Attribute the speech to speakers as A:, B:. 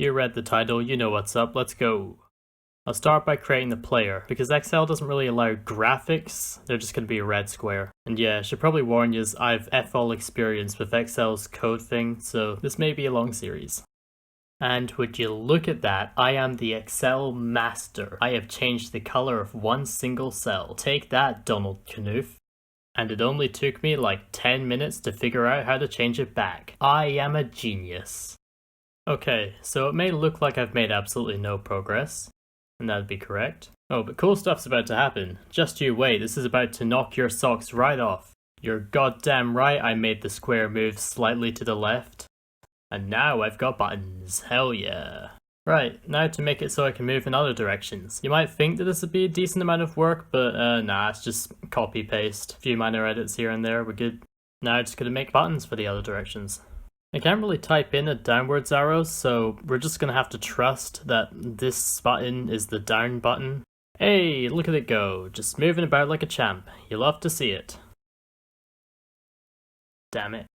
A: You read the title, you know what's up, let's go. I'll start by creating the player, because Excel doesn't really allow graphics, they're just going to be a red square. And yeah, I should probably warn you, I've all experience with Excel's code thing, so this may be a long series. And would you look at that, I am the Excel master. I have changed the color of one single cell. Take that, Donald Knuth. And it only took me like 10 minutes to figure out how to change it back. I am a genius. Okay, so it may look like I've made absolutely no progress, and that'd be correct. Oh, but cool stuff's about to happen. Just you wait, this is about to knock your socks right off. You're goddamn right I made the square move slightly to the left. And now I've got buttons, hell yeah. Right, now to make it so I can move in other directions. You might think that this would be a decent amount of work, but nah, it's just copy paste. A few minor edits here and there, we're good. Now I'm just gonna make buttons for the other directions. I can't really type in a downwards arrow, so we're just gonna have to trust that this button is the down button. Hey, look at it go, just moving about like a champ. You love to see it. Damn it.